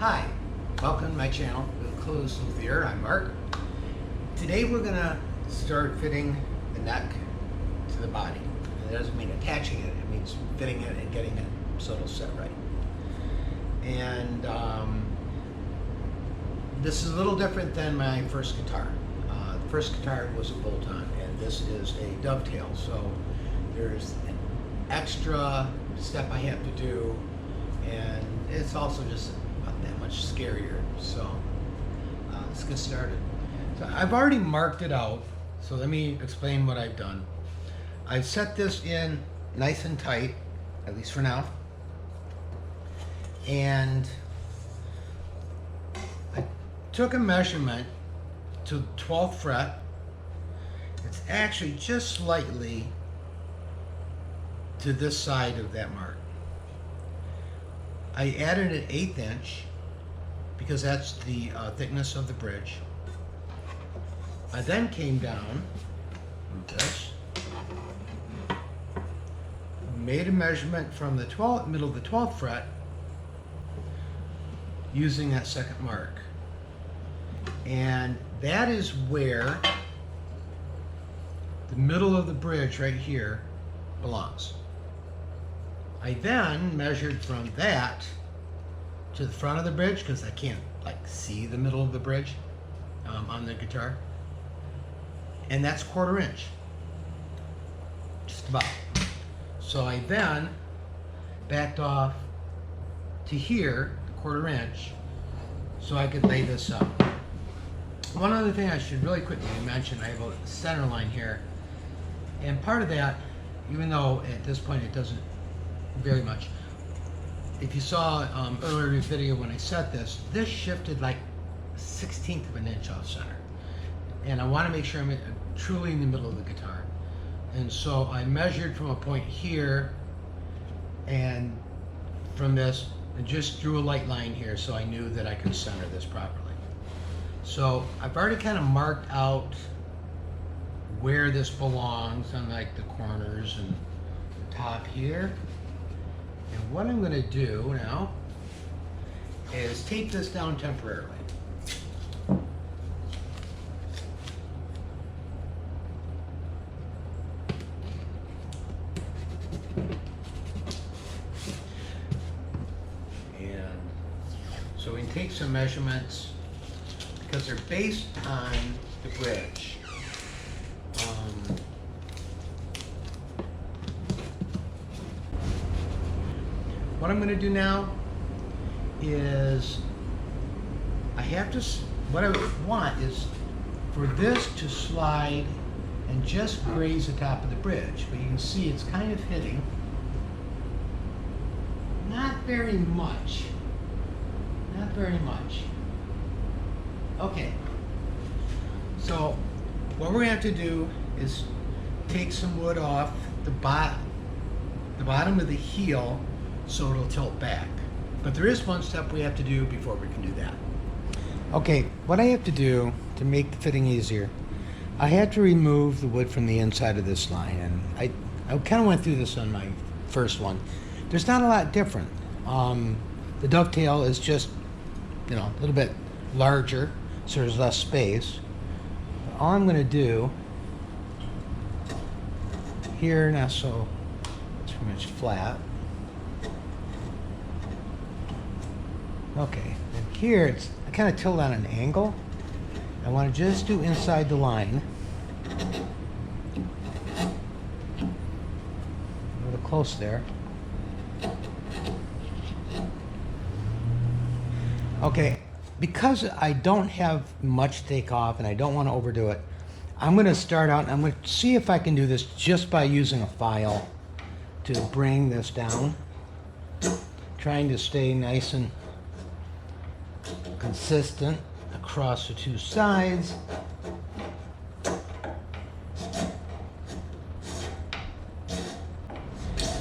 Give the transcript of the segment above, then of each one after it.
Hi, welcome to my channel, Clothes Luthier. I'm Mark. Today we're going to start fitting the neck to the body. It doesn't mean attaching it, it means fitting it and getting it so it'll sit right. And this is a little different than my first guitar. The first guitar was a bolt-on and this is a dovetail, so there's an extra step I have to do, and it's also just not that much scarier. So let's get started. So I've already marked it out, so let me explain what I've done. I've set this in nice and tight, at least for now, and I took a measurement to the 12th fret. It's actually just slightly to this side of that mark. I added an 1/8 inch because that's the thickness of the bridge. I then came down with this, made a measurement from the middle of the 12th fret using that second mark. And that is where the middle of the bridge right here belongs. I then measured from that to the front of the bridge because I can't see the middle of the bridge on the guitar, and that's 1/4 inch, just about. So I then backed off to here, 1/4 inch, so I could lay this up. One other thing I should really quickly mention, I have a center line here, and part of that, even though at this point it doesn't very much, if you saw earlier in the video when I set this shifted like 1/16 of an inch off center, and I want to make sure I'm truly in the middle of the guitar. And so I measured from a point here, and from this I just drew a light line here so I knew that I could center this properly. So I've already kind of marked out where this belongs on like the corners and the top here. And what I'm going to do now is tape this down temporarily. And so we can take some measurements because they're based on the bridge. What I'm going to do now is what I want is for this to slide and just graze the top of the bridge. But you can see it's kind of hitting. Not very much. Not very much. Okay. So what we're going to have to do is take some wood off the bottom of the heel, so it'll tilt back. But there is one step we have to do before we can do that. Okay, what I have to do to make the fitting easier, I had to remove the wood from the inside of this line, and I kind of went through this on my first one. There's not a lot different. The dovetail is just, a little bit larger, so there's less space. But all I'm going to do here, now so it's pretty much flat. Okay, and here I kind of tilt on an angle. I want to just do inside the line. A little close there. Okay, because I don't have much take off and I don't want to overdo it, I'm going to start out and I'm going to see if I can do this just by using a file to bring this down. Trying to stay nice and consistent across the two sides.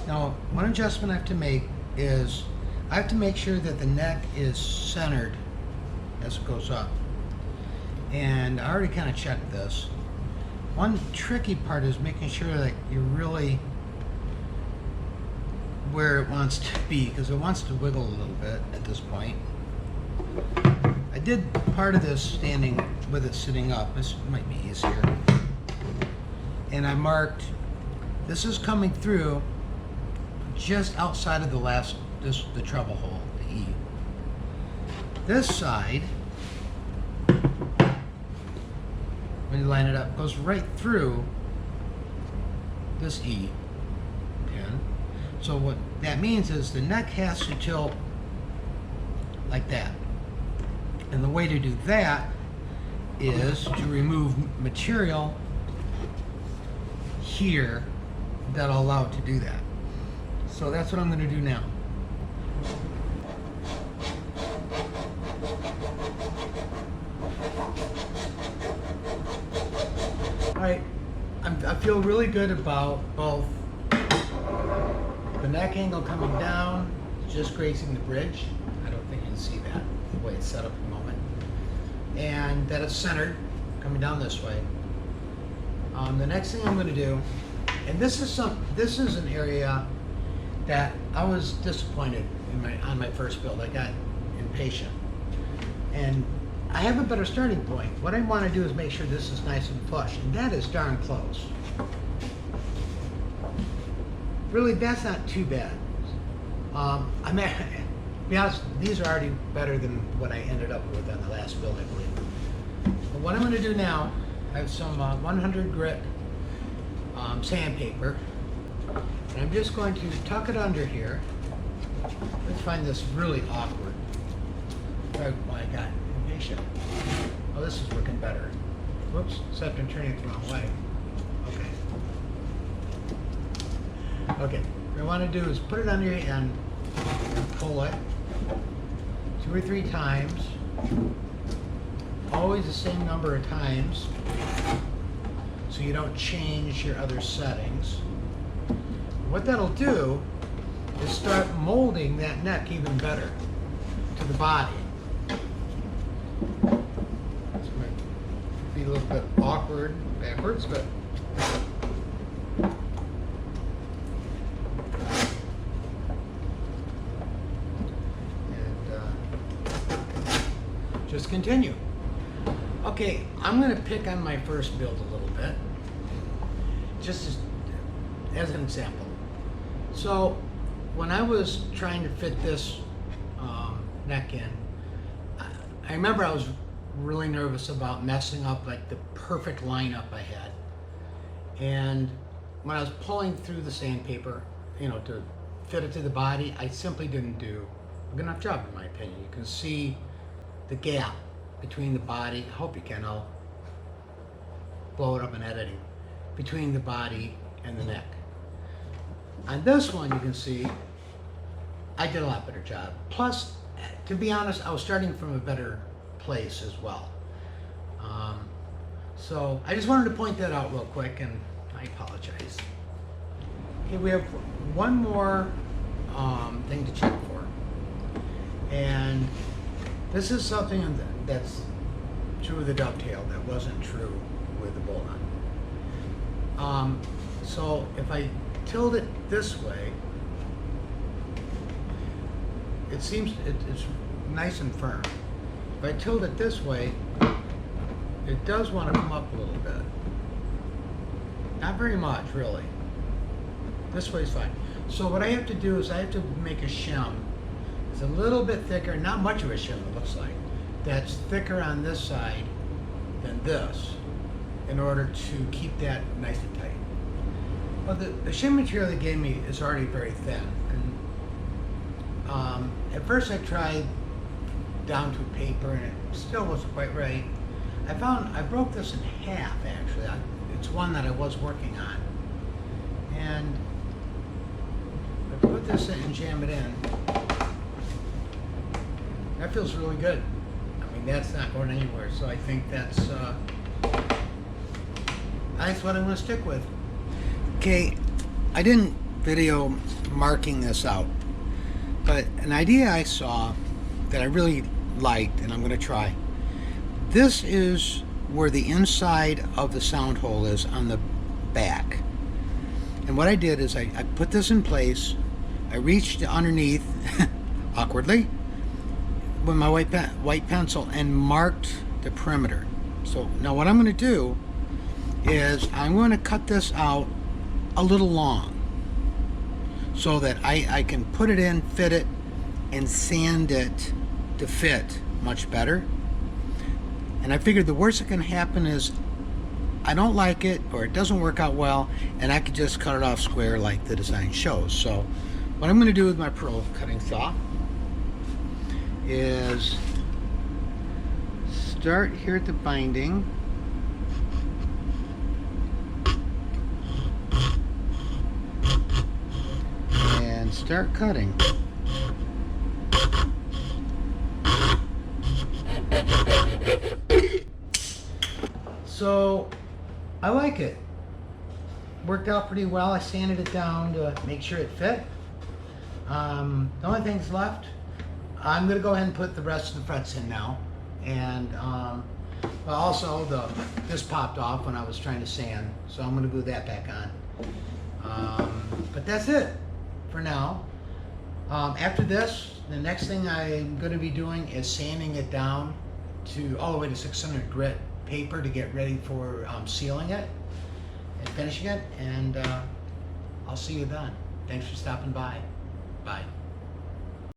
Now, one adjustment I have to make is I have to make sure that the neck is centered as it goes up. And I already kind of checked this. One tricky part is making sure that you're really where it wants to be, because it wants to wiggle a little bit at this point. I did part of this standing with it sitting up. This might be easier. And I marked, this is coming through just outside of the treble hole, the E. This side, when you line it up, goes right through this E pin. So what that means is the neck has to tilt like that. And the way to do that is to remove material here that'll allow it to do that. So that's what I'm going to do now. Alright, I feel really good about both the neck angle coming down, just grazing the bridge. I don't think you can see that, the way it's set up at the moment. And that it's centered, coming down this way. The next thing I'm going to do, and this is an area that I was disappointed on my first build. I got impatient. And I have a better starting point. What I want to do is make sure this is nice and flush, and that is darn close. Really, that's not too bad. I mean, to be honest, these are already better than what I ended up with on the last build, I believe. But what I'm going to do now, I have some 100 grit sandpaper, and I'm just going to tuck it under here. Let's find this really awkward. Oh my God, impatient. Oh, this is looking better. Whoops, except I'm turning it the wrong way. Okay, what I want to do is put it under your end and pull it 2 or 3 times. Always the same number of times, so you don't change your other settings. What that'll do is start molding that neck even better to the body. This might be a little bit awkward backwards, but just continue. Okay, I'm going to pick on my first build a little bit, just as an example. So, when I was trying to fit this neck in, I remember I was really nervous about messing up like the perfect lineup I had. And when I was pulling through the sandpaper, to fit it to the body, I simply didn't do a good enough job, in my opinion. You can see the gap between the body. I hope you can. I'll blow it up in editing. Between the body and the neck. On this one, you can see I did a lot better job. Plus, to be honest, I was starting from a better place as well. So I just wanted to point that out real quick, and I apologize. Okay, we have one more thing to check for, and this is something that's true with the dovetail that wasn't true with the bolt-on. So if I tilt it this way, it seems it's nice and firm. If I tilt it this way, it does want to come up a little bit. Not very much, really. This way is fine. So what I have to do is I have to make a shim. It's a little bit thicker, not much of a shim it looks like. That's thicker on this side than this in order to keep that nice and tight. Well, the shim material they gave me is already very thin. And at first I tried down to paper and it still wasn't quite right. I broke this in half actually. It's one that I was working on. And I put this in and jam it in. That feels really good. I mean, that's not going anywhere, so I think that's what I'm going to stick with. Okay, I didn't video marking this out, but an idea I saw that I really liked, and I'm going to try. This is where the inside of the sound hole is on the back. And what I did is I put this in place, I reached underneath, awkwardly, with my white pencil and marked the perimeter. So now what I'm going to do is I'm going to cut this out a little long so that I can put it in, fit it, and sand it to fit much better. And I figured the worst that can happen is I don't like it or it doesn't work out well, and I could just cut it off square like the design shows. So what I'm going to do with my Pro cutting saw is start here at the binding, and start cutting. So I like it. Worked out pretty well. I sanded it down to make sure it fit. The only things left, I'm going to go ahead and put the rest of the frets in now. And but also this popped off when I was trying to sand, so I'm going to glue that back on. But that's it for now. After this, the next thing I'm going to be doing is sanding it down to all the way to 600 grit paper to get ready for sealing it and finishing it. And I'll see you then. Thanks for stopping by. Bye.